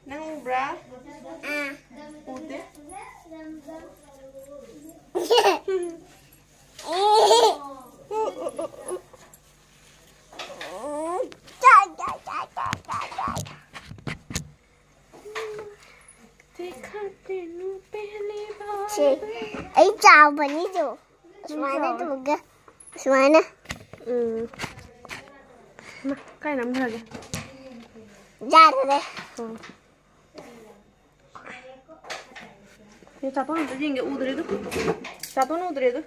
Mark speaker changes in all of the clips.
Speaker 1: Nang bra? Ute?
Speaker 2: ấy chào mình đi dù smile itu ke smile
Speaker 1: Cái nắm thật kìa.
Speaker 2: ra rồi đây
Speaker 1: Ini satu nanti jadi nggak udah itu. Satu udah itu.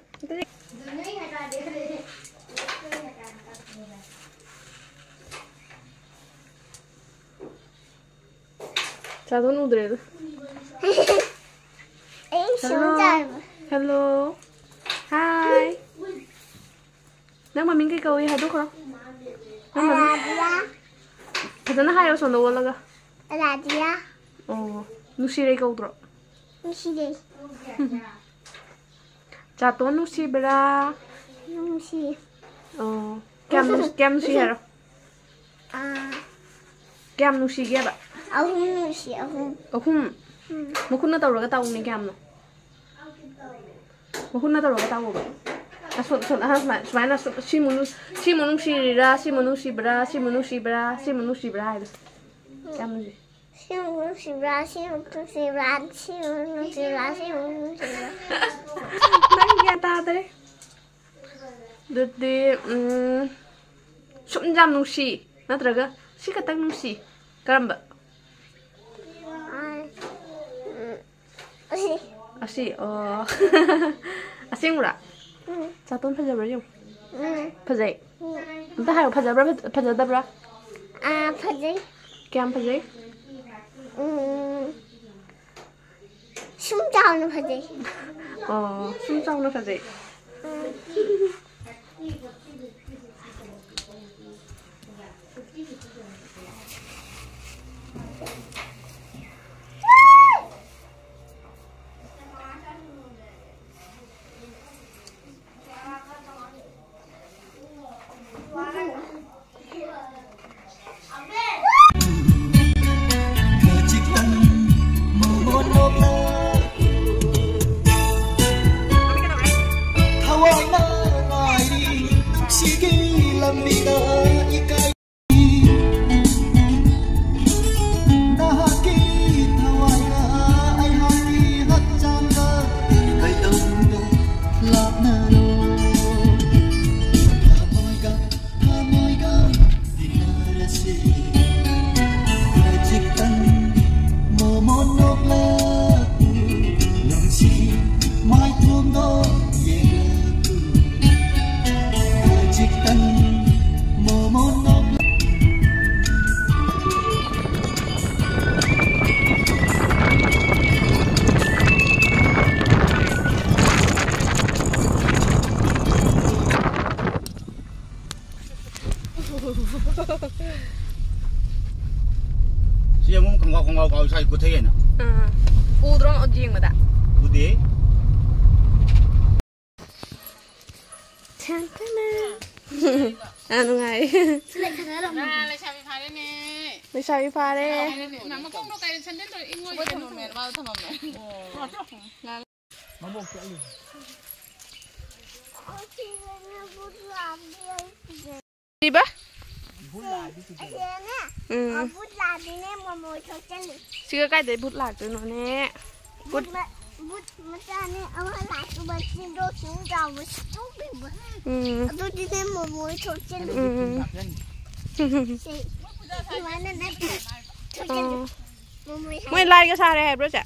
Speaker 1: Satu udah itu. Hello. Hi. Nang mà mình cái câu gì hay đúng không? Nang mà thật ra nó hay ở sân đâu là cái.
Speaker 2: là gì á?
Speaker 1: Nusi đây câu đó.
Speaker 2: Nusi đây.
Speaker 1: Chả tốn nusi bra.
Speaker 2: Nusi.
Speaker 1: Kem nusi hả? Kem nusi kia bạn.
Speaker 2: Ông nusi ông.
Speaker 1: Ông. Một khung nó tàu rồi cái tàu này kem rồi. Một khung nó tàu rồi cái tàu rồi. Smile là si nusi bra. Kem gì?
Speaker 2: Nusi bra.
Speaker 1: Nang kia ta đấy. Được đi sụn jam nusi. Natraga si katang nusi. Karamba. Asi. Asi ngura. Satu pajabra yung. Pajai. Entah hayo pajabra.
Speaker 2: Pajai.
Speaker 1: Kiam pajai.
Speaker 2: Sum chào nó pajai.
Speaker 1: Sum chào nó pajai.
Speaker 3: Siya mo kung ako sa ikot yan.
Speaker 1: Udrong ojing mada.
Speaker 3: Udi.
Speaker 1: Ano nga eh.
Speaker 4: Lấy sao bị phá đấy nè.
Speaker 1: Lấy sao bị phá đấy.
Speaker 4: Mà không đâu cái chân đến rồi in ngồi trên một mẹ vào thầm mẹ.
Speaker 3: Nó buộc chạy luôn.
Speaker 1: Đi ba?
Speaker 2: Bút là đi nè mà mồi thôi chân.
Speaker 1: Chưa cái đấy bút lạc rồi nó nè.
Speaker 2: Bút mà ra nè ông lại tụi mình xin đôi xuống đầu mà chút đi mà. Tôi đi nè mà mồi thôi chân. Mà nên đấy thôi chân.
Speaker 1: Mới like cái sao đây bro chả?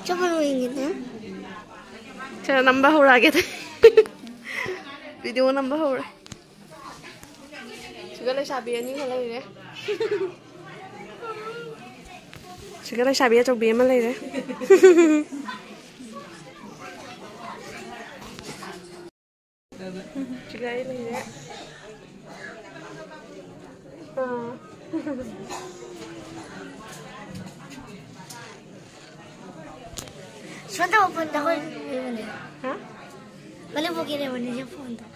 Speaker 2: Cho con mình gì nữa?
Speaker 1: Cho năm bao ra cái video năm bao rồi. Chúng ta lấy xà bia như thế này đấy. Chúng ta lấy xà bia trong bia mà lấy đấy. Chúng ta lấy đấy.
Speaker 2: Suatu pun tak boleh ni.
Speaker 1: Hah?
Speaker 2: Boleh bukan ni mana je pun tak.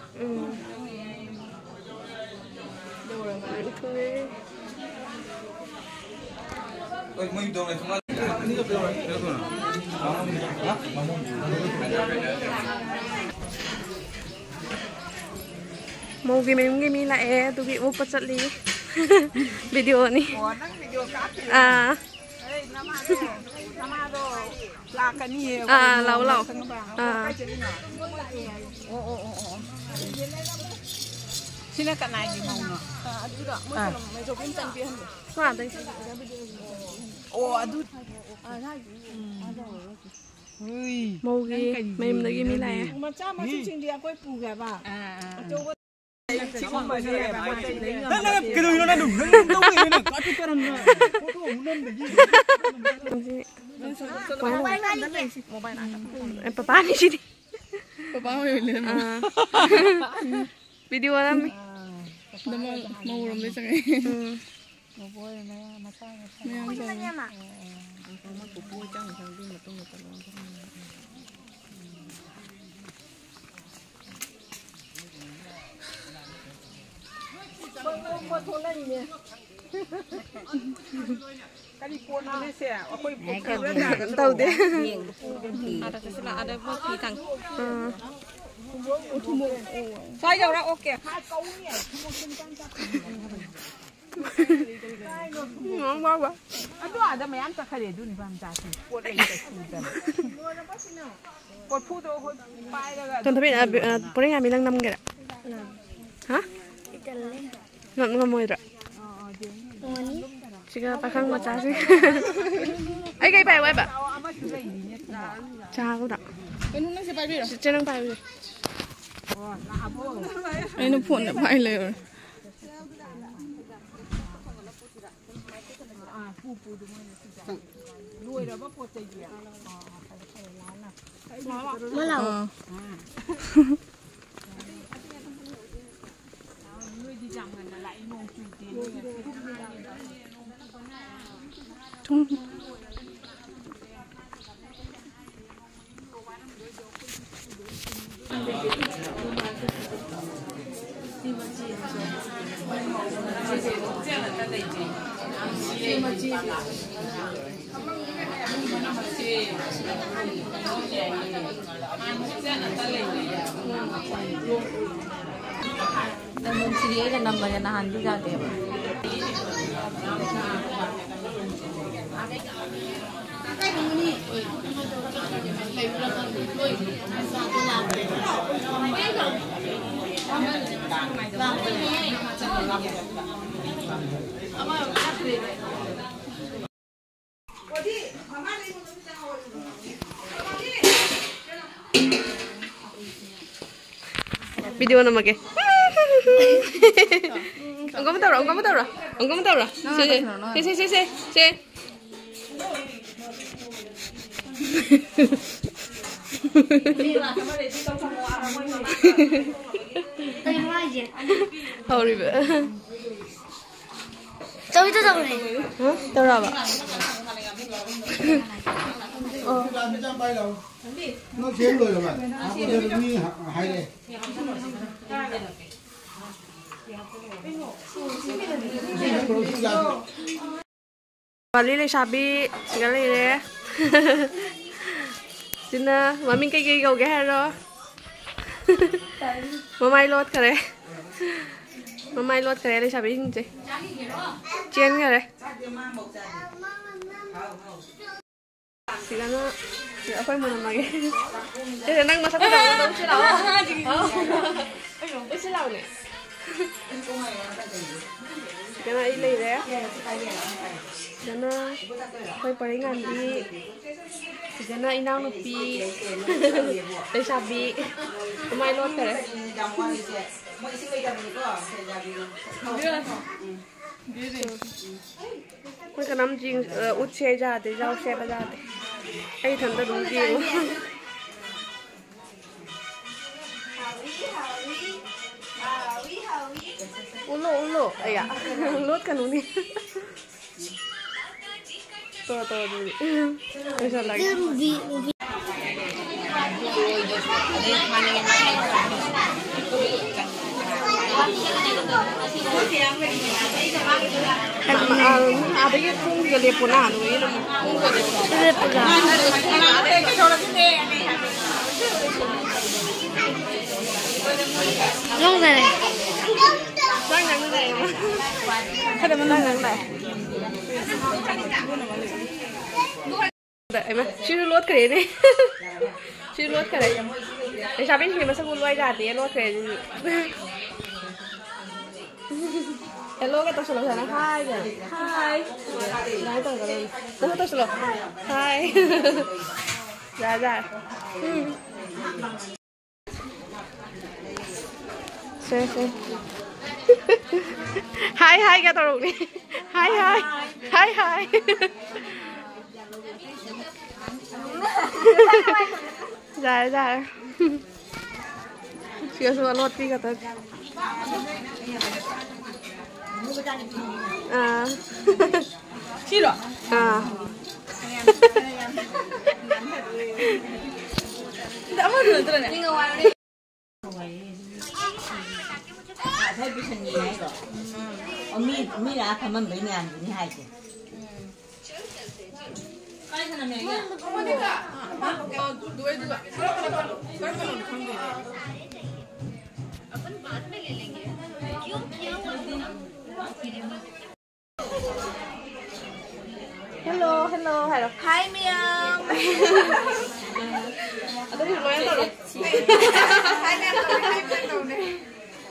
Speaker 1: Mau game lại tụi bị vô bật chặt lý video này lâu lâu
Speaker 4: Sini kat naik di mau nak. Aduh dah. Mai jom pinjam dia.
Speaker 1: Wah, đây.
Speaker 4: Oh, aduh.
Speaker 1: Mau ghi mềm là game lại.
Speaker 4: Macam cincin dia kau puga ba. Coba.
Speaker 3: cái đuôi nó đủ nó có chút cái nó
Speaker 1: em papa đi sini.
Speaker 4: Papa mau lihat.
Speaker 1: Video lắm.
Speaker 4: Dah mau belum bisa ni. Mau boleh macam.
Speaker 2: Macam mana?
Speaker 4: Kali pun ni saya, aku
Speaker 1: Tahu deh.
Speaker 4: ada keselah ada bukti tang. Saya orang okey.
Speaker 1: Ngon quá quá.
Speaker 4: Aduh ada macam tak kali tu ni pun jadi. Put lagi tak sudah. Put put tu pai dah.
Speaker 1: Tuần tapi boleh ngambil yang 6 kira. Hah? Nggak mau itu. Jika pakai macam sih. Ai cái bài quay bà. Cha cũng đã.
Speaker 4: Cái nó sẽ bay đi rồi.
Speaker 1: Trên nó bay đi.
Speaker 4: Ai nó phun nó bay lên rồi.
Speaker 2: Malau.
Speaker 5: Dan sendiri kan namanya nahan juga dia.
Speaker 1: Video nama ke? Ông có tao rồi. Xe.
Speaker 2: Terima aja.
Speaker 1: Horrible.
Speaker 2: Tahu itu tahu ni.
Speaker 1: Hah? Tahu apa?
Speaker 3: nó chiếm rồi mà hay đây
Speaker 1: Bali le sabi sekali deh. Sina, mami cái gầu cái rồi. Mamai lot kare. Mamai lot kare le sabi hinje. Chien kare. Sila na, apa yang mana lagi? Jadi nang masak apa? Tahu sih lau. Tahu sih lau ni. Karena ini deh. Karena kau palingan di. Karena inang nupi. Le sabi. Mamai lot kare. Mấy cái nắm riêng út xe ra để rau xe ra để ai thần ta đúng riêng ulo ai à lốt cả nó đi to đi bây giờ lại Ada yang pun gede pun ada ini.
Speaker 2: Gede pun. Long này.
Speaker 1: Đang nắng này mà. Hay là mình đang nắng này. Đợi mà, chưa lót cái này. Chưa lót cái này. Để sao bên kia mà sao cũng quay ra thì lót cái gì. Hello cái tôi sửa lại nó hai kìa. Hai. Nói tôi cái này. Tôi sửa. Hai. Dạ dạ. Xe. Hai cái tao đi. Hai. Dạ. Chưa sửa lót đi cái tao.
Speaker 4: 싫어. 나만 들었네.
Speaker 5: Thấy bị thành gì hay rồi. Mi là thằng mình bị này ăn gì hay chứ.
Speaker 1: Hello, hay rồi.
Speaker 2: Hi Miam.
Speaker 1: Tôi hiểu nói rồi.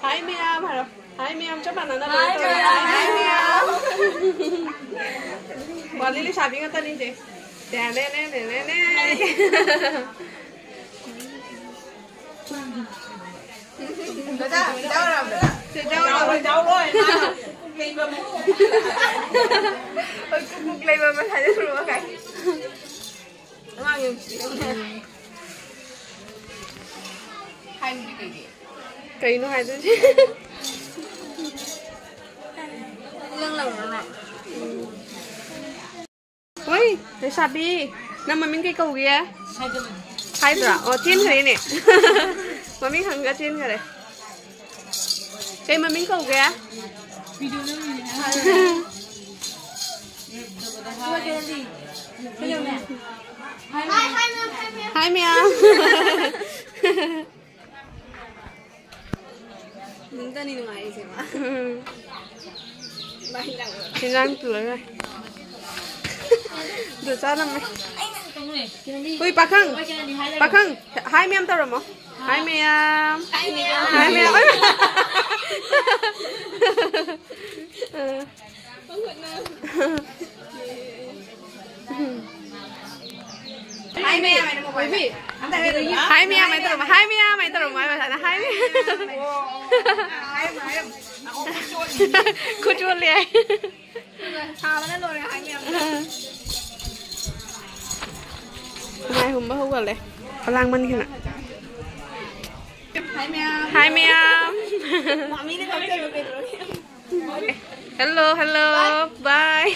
Speaker 1: Hi Miam, hay rồi. Hi Miam, cho bạn nào đó. Hi Miam. Quản lý sao biết cái tên gì? Nè.
Speaker 4: Đâu rồi.
Speaker 1: Cục lấy mà thấy được rồi cái. Ngon nhiều.
Speaker 4: Hai cái gì?
Speaker 1: Cây nó hay thế chứ.
Speaker 2: Lưng lồng này.
Speaker 1: Ôi, thấy sạp đi. Nằm mà mình cái cầu kia. Hai rồi. Trên cái này. Mà mình hằng cái trên cái này. Cây mà mình cầu kia.
Speaker 4: Video nó gì
Speaker 1: Hai Miam.
Speaker 2: Mình ta đi ngoài gì mà.
Speaker 1: Thì đang tuổi rồi. Được sao lắm mày. Ui bà Khang. Hai Miam tao rồi mà. Hai Miam. Hai Miam mày một quý vị. Hai Miam mày tao rồi mày là hai Miam. Cô chua liền. Hai hôm bao giờ có lang mình kia nè. Hai Miam. Hello, bye.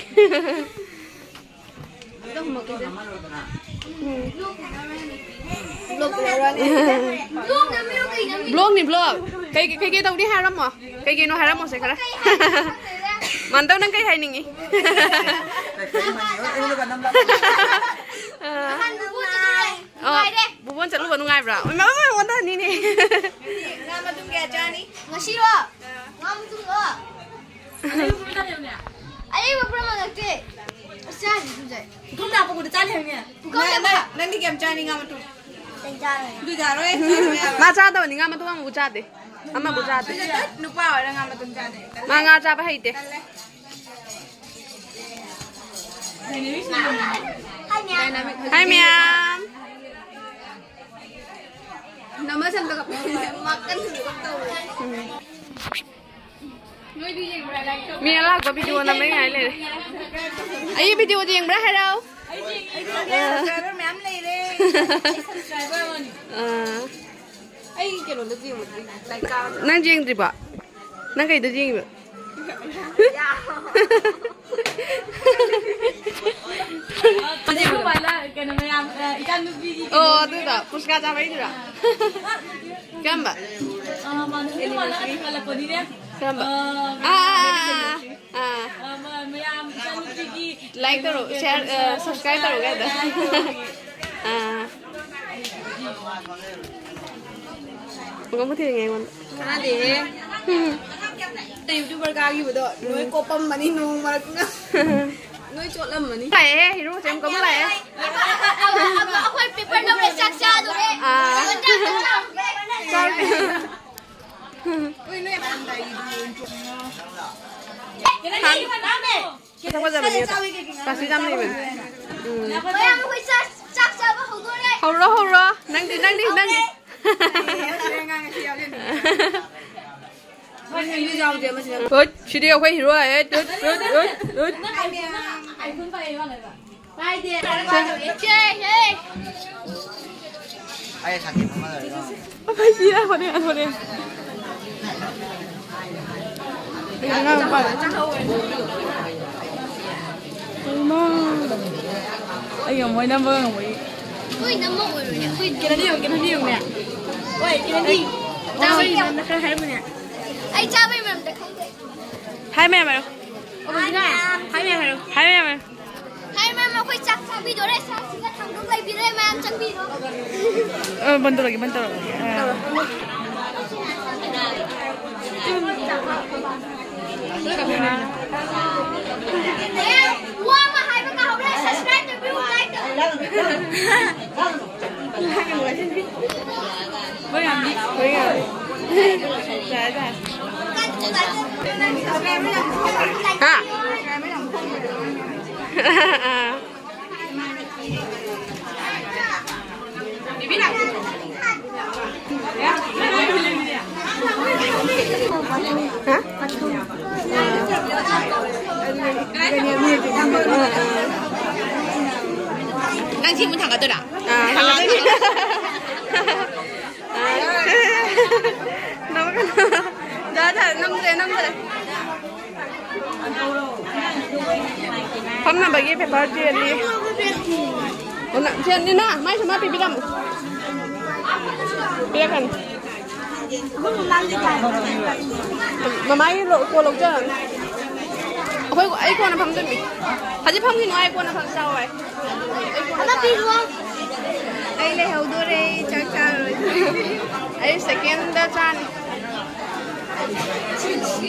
Speaker 1: Blog. Cây tao đi hai lắm mà. Cây nó hai lắm mà sẽ khá. Mantau nang cây hay nè. Bubon chặt luôn vào ngay rồi. Mà muốn ta nè.
Speaker 2: Ngam mà tung kẹt cha đi. Ngasi lo. Ngam tung lo. Ai mà pernah ngake. Sao gì vậy?
Speaker 4: Không nào cũng được cha này nè. Nãy đi kiểm tra đi ngam mà tung. Đi ra rồi.
Speaker 1: Mà cha tao ngam mà tung ang bucha de. Ama bucha de.
Speaker 4: Nước bao rồi ngam mà tung cha này.
Speaker 1: Mà nga cha ba hay de. Hai Miam.
Speaker 2: Nama saya tak makan juga tahu.
Speaker 1: Mia lag có video năm mấy ngày lên. Ấy video gì bữa hay đâu?
Speaker 2: Ay, que lo decía, like
Speaker 1: Nang jing gì ba? Nang cái gì jing ba?
Speaker 4: Hindi ko pala, kaya naman
Speaker 1: tuh puska apa itu dah? Gambar. Gambar. Like terus, share, subscribe terus kan? Kamu tidak ngengon?
Speaker 4: Ada. YouTuber kaki betul. Noi kopam mani nung malah noi cột lem mani.
Speaker 1: Lại, hiểu không? Em có muốn lại?
Speaker 2: Aku paper no resak sah tu deh.
Speaker 1: Sorry.
Speaker 4: Ui noi ăn đầy
Speaker 1: Kita có giờ mình ta suy dâm đi mình.
Speaker 2: Bayang aku sak sah apa hulu deh.
Speaker 1: Hầu rồi, nang đi. Chị đi đâu quay hiểu rồi,
Speaker 2: Chơi.
Speaker 6: Ai sản phẩm mà rồi đó.
Speaker 1: Phải gì đây, thôi đi.
Speaker 4: Ay, mới năm vâng rồi.
Speaker 2: Ui, nấm mốc rồi nè. Ui,
Speaker 4: Cái này đi nè. Ôi, cái này đi. Tao đi nè, nó khai nè.
Speaker 2: ai cha bây giờ mình không thể.
Speaker 1: Hai mẹ mày đâu?
Speaker 2: Hai mẹ mà khơi chắc sang video đấy sao? Chúng ta thằng cũng lấy video mà ăn chắc video.
Speaker 1: Bentar lagi.
Speaker 2: Wow mà hai bạn nào đấy subscribe cho view like
Speaker 1: Với làm đi. Dạ. Hả?
Speaker 4: Đang chim thằng ở tôi đã.
Speaker 1: Đó là 5 giờ. Hôm nào bagi paper dia ni. Nak dia ni nak, mai sama pipi kamu. Biarkan. Mama ini lo kolok jalan. Ai ko na phang chân mi. Haji phang hin ai ko na phang sao vậy?
Speaker 2: Nó đi luôn.
Speaker 4: Ai lấy hậu đô đây chắc rồi.
Speaker 1: Ai second chan.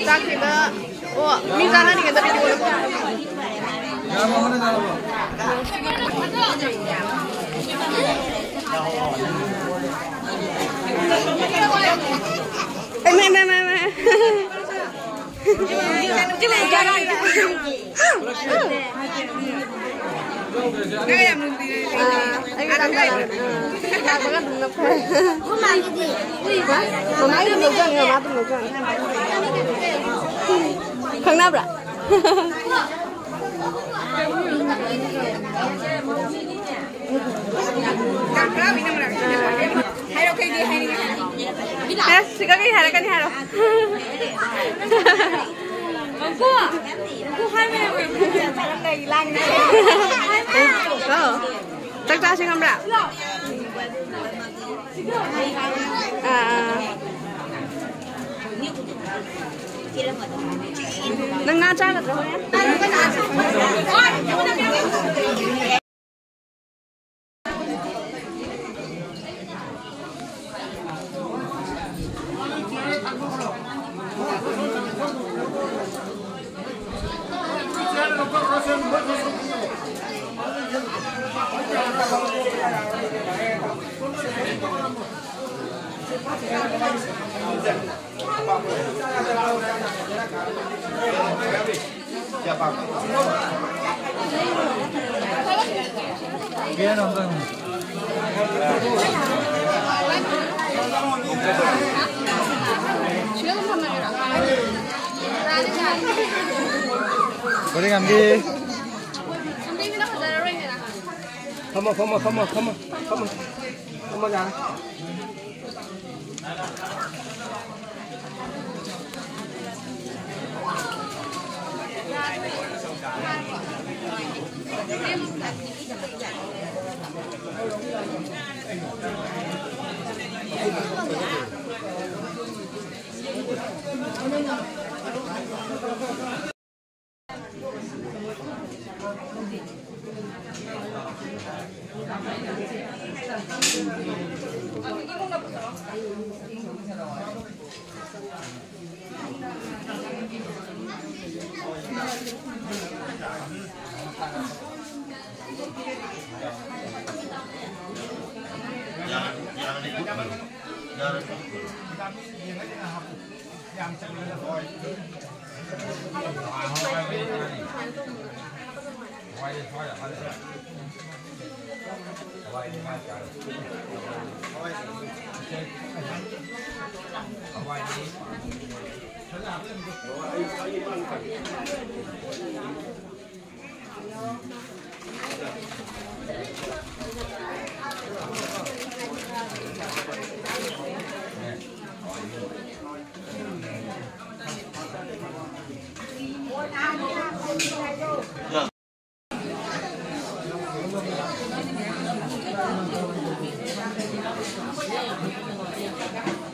Speaker 1: Tak kita. Oh, mi sana ni kita video. Mẹ. Khang nắp ra.
Speaker 4: Hay đâu cái gì hay đi.
Speaker 1: Nè, chị có cái hai đâu.
Speaker 4: Cô hai mẹ ơi, làm này lành này.
Speaker 1: Chắc ra xin không đã. Nâng na cha được rồi.
Speaker 6: Kia đồng từng. Có đi làm đi. Không mà ra.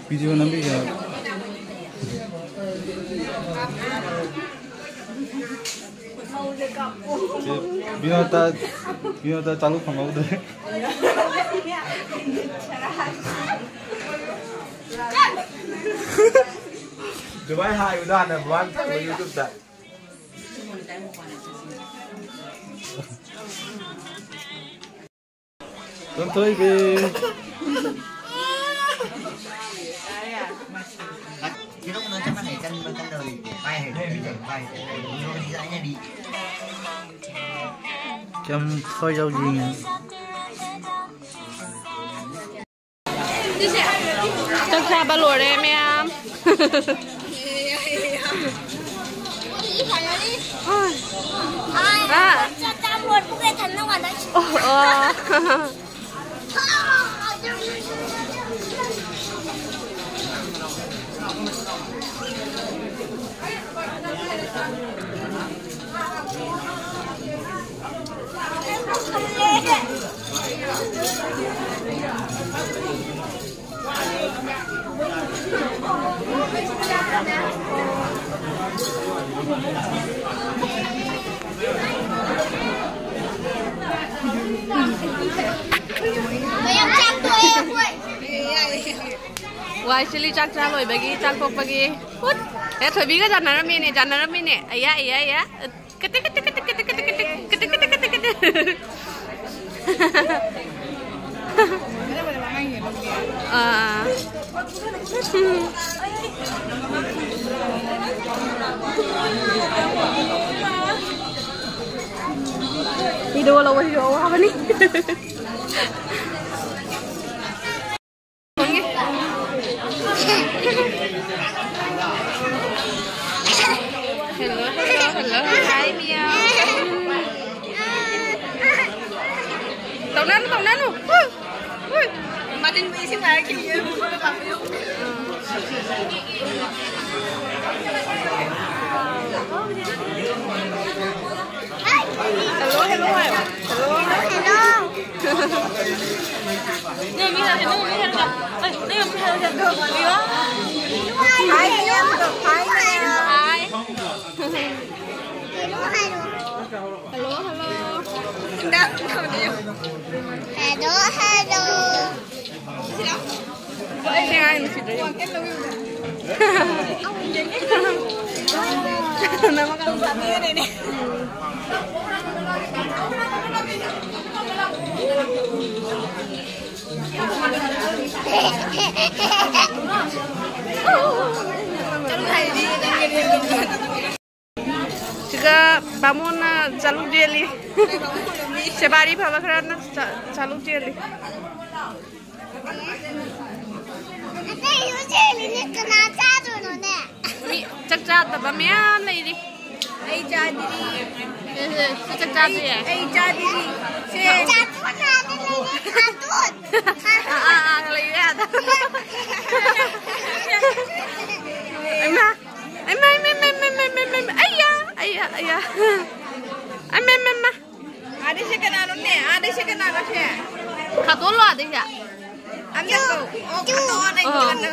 Speaker 6: video nắm bây giờ video ta चालू phòng đấy Dubai hai udah ada buat di YouTube tak Tonton be
Speaker 7: Chứ lúc nó chắc nó này chân đời bay hay đi bay đi dãi nha đi
Speaker 6: Kem thôi dâu gì nha
Speaker 1: chắc cha ba lùa đây mẹ em à
Speaker 2: cha luôn cũng nghe thần nó mà đấy
Speaker 1: Wah, chili cak caloy bagi cakpok bagi. Put, thôi biết cái jangan rami ni. Iya. Ketik. Video apa ni? Hello, hi Mia. Tàu nano. Mà định vị xin lại kiểu gì? Hello. Đây mi hello. Ơi, đây mi hello. Đi á. Hi em được hi. Hello. Đang không đi.
Speaker 2: Hello.
Speaker 1: Vậy thì ai mình chỉ đấy. Nó mà không dám như này nè. Juga bangun jaluk jeli. Sebari bawa kerana jaluk jeli.
Speaker 2: Ada yang jeli ni kena jatuh nona.
Speaker 1: Chắc chắn tập bám em này đi.
Speaker 2: Ai jadi.
Speaker 1: Chắc chắn gì à?
Speaker 2: Ai jadi. Jatuh nana ni katut.
Speaker 1: Lấy ra. Em. Ayah. Em.
Speaker 4: Ada sih kena nune, ada sih kena nune.
Speaker 1: Katut lo ada ya?
Speaker 4: Anda tu, kena ada yang kena.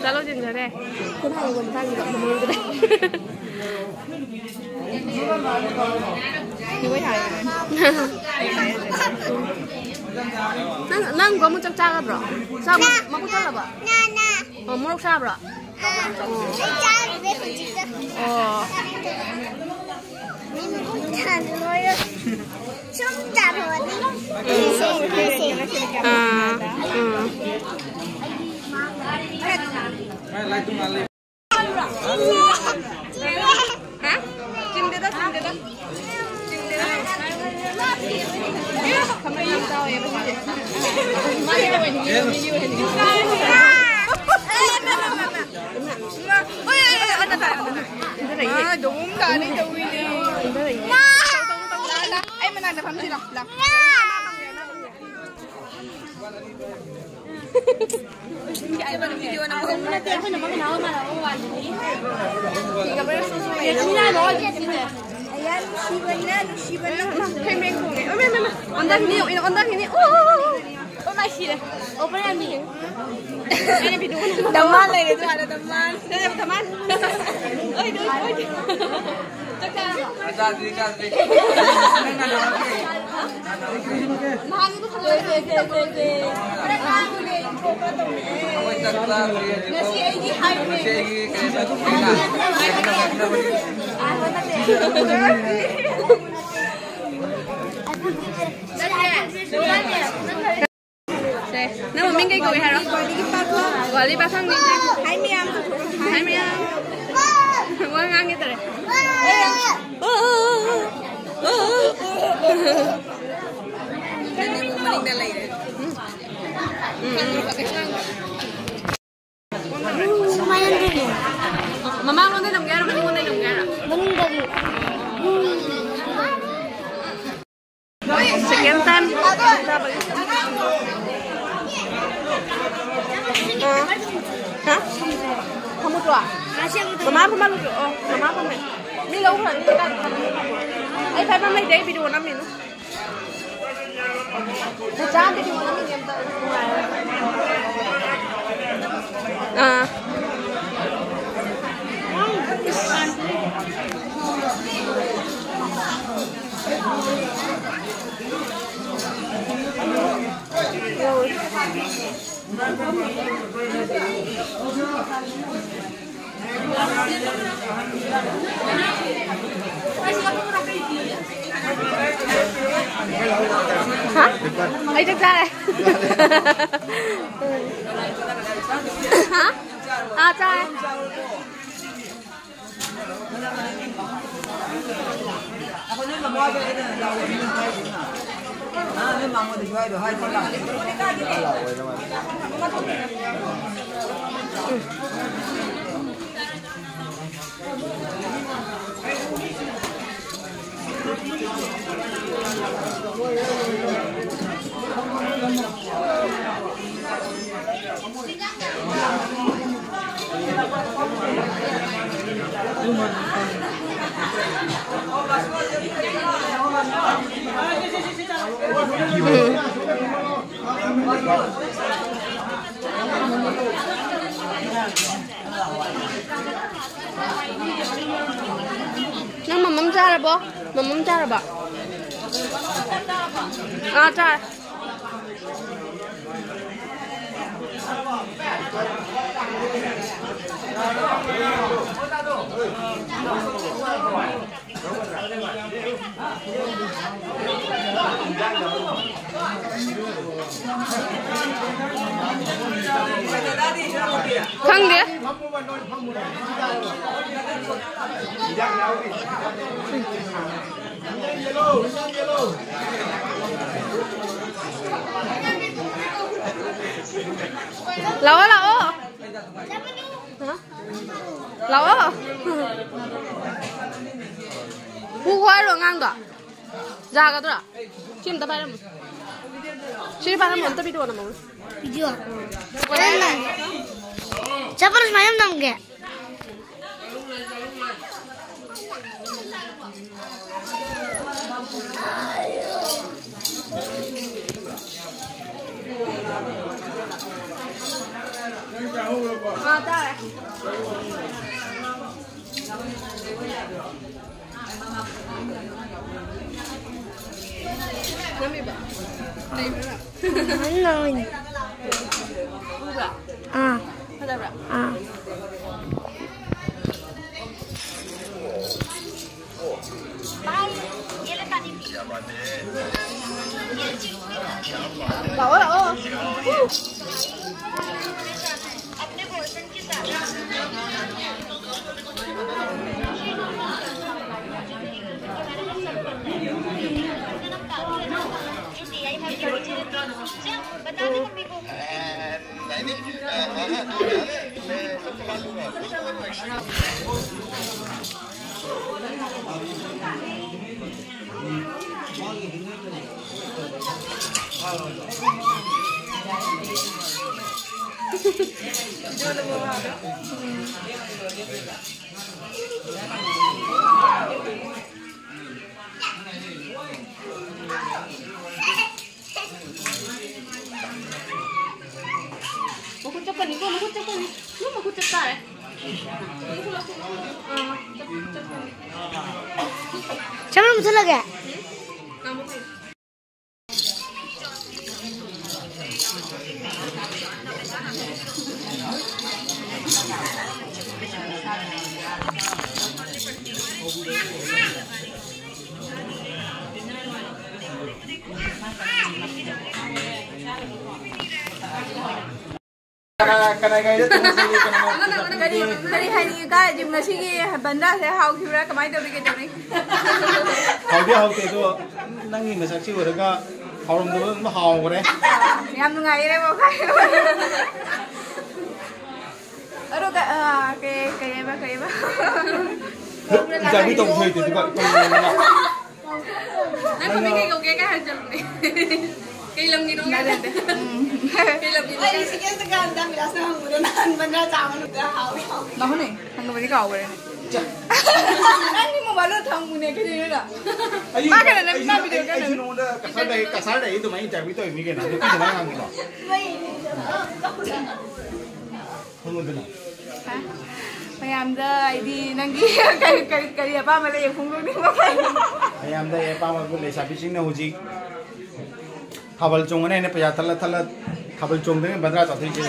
Speaker 1: Chalo dừng rồi đây. Cứ thay quần thay gì vậy mà mua cái đây.
Speaker 4: Như với thầy.
Speaker 1: Nang có một chắc chắc bro. Sao mà có chắc là bro? Một lúc sao bro? Hả? Chim đi đó, chim đi đó. Chim đi đó. Không ai sao vậy? Mai đâu vậy? Video hình như ôi, anh ta à, đúng rồi, đi đâu đi. Em mình làm gì làm? Cái bạn video nào không? Nó tiền không được cái nào mà nó hoàn gì. Cái cái số này nó ra rồi chứ gì nè. Ayan, siban na. Pemeng ko ni. Mama. Onda hini. Oh, my shit. Open yan ni. Ini video. Teman lagi itu ada teman. Ada teman. Oi. Cakap. Kasih. Mahal itu kalau nếu mà miếng cây cùi hay đó gọi đi ba phân đi 20 quá ngang như thế này Mama con thấy đồng gà rồi, con thấy đồng gà rồi. Sekian hả? Không mua chùa? Mama lu chùa? Mama không mày. Đi lâu rồi, đi ta. Ấy phải mày đấy video năm mình. Nó chán video năm mình em tới. À. Rồi. Hả? Ấy chắc ra này. Hả? À trai.
Speaker 7: Nếu mà mua cái này là nếu mà mua thì phải được 200 đồng.
Speaker 1: Nang mamam cara bo? Mamam cara ba? Ah, cara. Khang dia? Lawa. Hah? Lawa. Bukan lo ngang dah. Jaga tu lah. Cim tak payah. Ciri payah mau tapi dua nama.
Speaker 2: Video. Siapa harus main nam ke? चलो मुझे लगे
Speaker 1: Kali hari ka jum na sige banda se hau khura kamai do ke jani
Speaker 3: hau te do nangi masak si ora haurom do ma hau gore
Speaker 1: yam ngai re mo khai aro ka ke ba
Speaker 3: jadi tong thoi te ko
Speaker 1: nai ko mi ke ka ha jam cây lông gì đó cây lông gì đó đây sẽ cái cái đang bị sao không được ăn bên ra chào nó được hào đó này thằng nó đi cầu rồi anh đi mà bảo nó thằng này cái gì nữa ba cái này nó bị được cái này
Speaker 3: cả sáng đây tụi mày chạy với tôi mi cái nào cái gì ăn cái không được nào
Speaker 1: พยายามจะไอ้ดีนั่งดีไก่ป้ามาเลยยังคงรู้ดีว่า
Speaker 3: พยายามได้ป้ามาเลยสับปิ้งเนี่ยหูจิखाबल चोंगने ने पया थल खाबल चोंगदे बद्रा चौथी के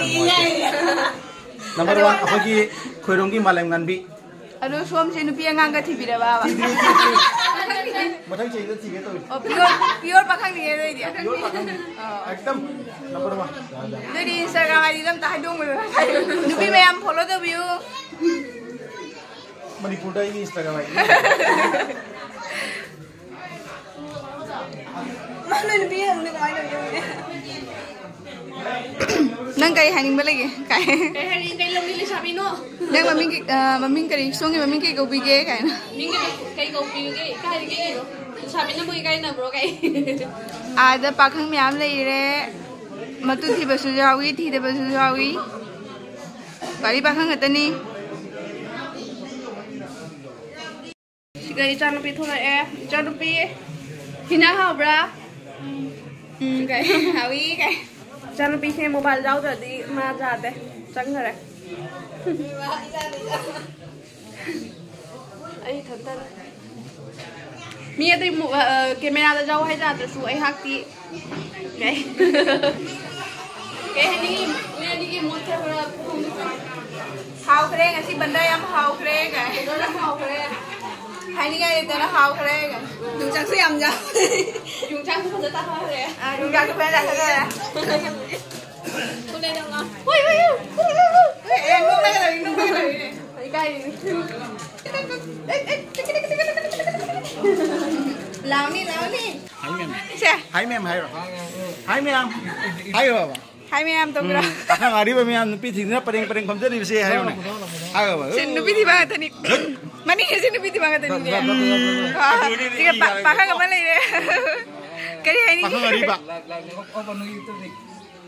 Speaker 3: नंबर 1 अखोगी खोइरोंगी मालेम गनबी
Speaker 1: अदो सोम से नुपी अंगांग का थिबिरा बाबा
Speaker 3: मथंग चेइदे थिगे तो
Speaker 1: ओ प्योर पाखंग नि रे दिया
Speaker 3: एकदम नंबर 1
Speaker 1: दे इंस्टाग्राम आईडी दम ताइ दोंग नुपी मयाम फॉलो द व्यू
Speaker 3: मणिपुर दा Instagram ID
Speaker 1: nang kai haning balage kai
Speaker 8: haning kai long ni sabi no
Speaker 1: nang maming kari songi maming kai gobi ge kai na
Speaker 8: ming kai gobi ge kai ge no sabi na bui kai na bro kai
Speaker 1: ada pakhang myam lei re matu thi basu jawi thi de basu jawi kari pakhang atani sigai chanu pi thola e chanu pi hina ha bra cái hào ý cái cho nó bị xem mobile đâu rồi đi mà ra đây trắng rồi đấy ấy thật thật mi ở đây một camera ra đâu hay ra từ số ấy hắc tí cái này đi một theo là hào kre cái gì bên đây em hào kre cái đó là hào kre hai ni cái đó là hào kre cái dùng trang sử dụng dùng trang không được ta thôi rồi dùng trang không phải là thế này con đây đâu ngon ui em luôn đây là luôn đây này cái lao đi
Speaker 3: hai mem hai rồi
Speaker 1: hai mươi em tông ra
Speaker 3: các ngài đi với mình pi thìn nó pareng không chết đi xe hay không này hai rồi
Speaker 1: xin nó pi thì ba tani mana xin nó pi thì ba tani dia pakai kapan lagi deh kali hari
Speaker 3: ini pakai riba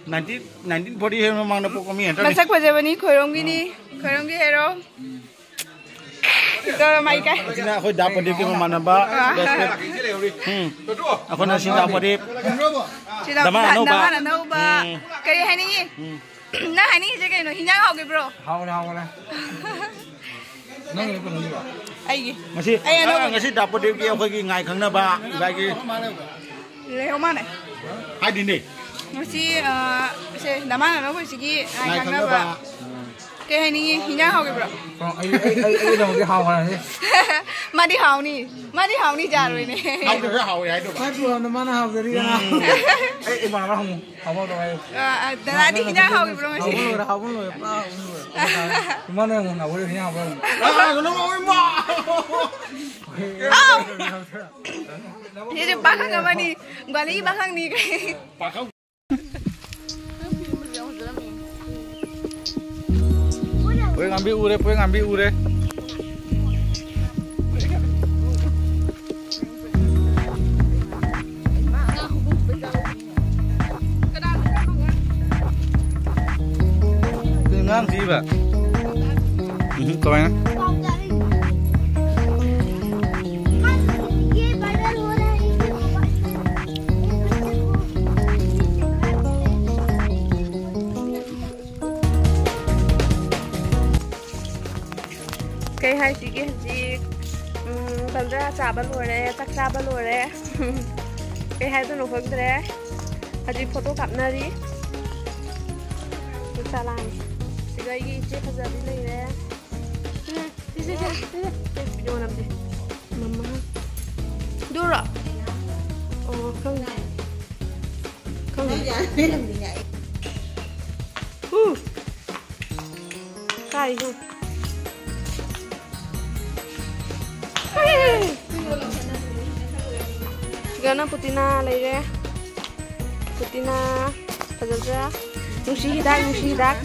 Speaker 3: 1940 hay memang nak pokok mi
Speaker 1: masak aja bani khorong gini hero
Speaker 4: เจอมาอีกไง
Speaker 3: ที่น่าคุยดาบพอดีกินประมาณนั้นบ้าคนนั้นชินดาพอดีดามาโนบ้า
Speaker 4: เคยให้นี่น่าให้นี่จะกินหนูหิ้งย่างเขากี่โปร
Speaker 6: เอาเลยนั่งอยู่คนนี้วะ
Speaker 4: ไอ้
Speaker 3: งั้นดาบพอดีกี่เอากี่ไงครั้งนั้นบ้าไงกี่
Speaker 4: เร็วมากเลย
Speaker 3: ให้ดินดิ
Speaker 4: งั้นใช่ดามาแล้วก็สิ่งไงครั้งนั้นบ้าเคยให้นี่หิ้งย่างเขากี่โปร
Speaker 6: ไอ้เรื่องที่เขาอะไรนี่
Speaker 4: มาที่เขานี่จ่าเลยเนี่ย
Speaker 3: เขาจะเขาใหญ่ดู
Speaker 6: ไม่ตัวน้ำมันเขาจะดีนะไอ้บ้านเราเขาบอกอะไร
Speaker 4: แต่ละที่หิ้งย่างเขากี่โปรไม่ใช่
Speaker 6: เขาบอกเลยป้ามันเนี่ยมันเอาไว้ที่เขาบอก
Speaker 3: น้องโอ้ยมา
Speaker 4: นี่จะบ้าข้างกันนี่กว่านี้บ้าข้างนี้กัน
Speaker 3: บ้าข้างPueden ambil ure. Dengan sih, Pak. Kau mana?
Speaker 1: Cây hai chị kia chị bận ra trả bận rồi đấy, chắc trả bận rồi đấy. Cây hai tôi nộp phấn đấy, chị photo cặp na đi. Tôi trả lại, chị gây cái chết bây giờ đi lấy đấy. Đi, video làm gì? Mama, đưa rồi. Không này, làm gì vậy? Sai không? Gana putina lagi, putina saja. Nusi hidak.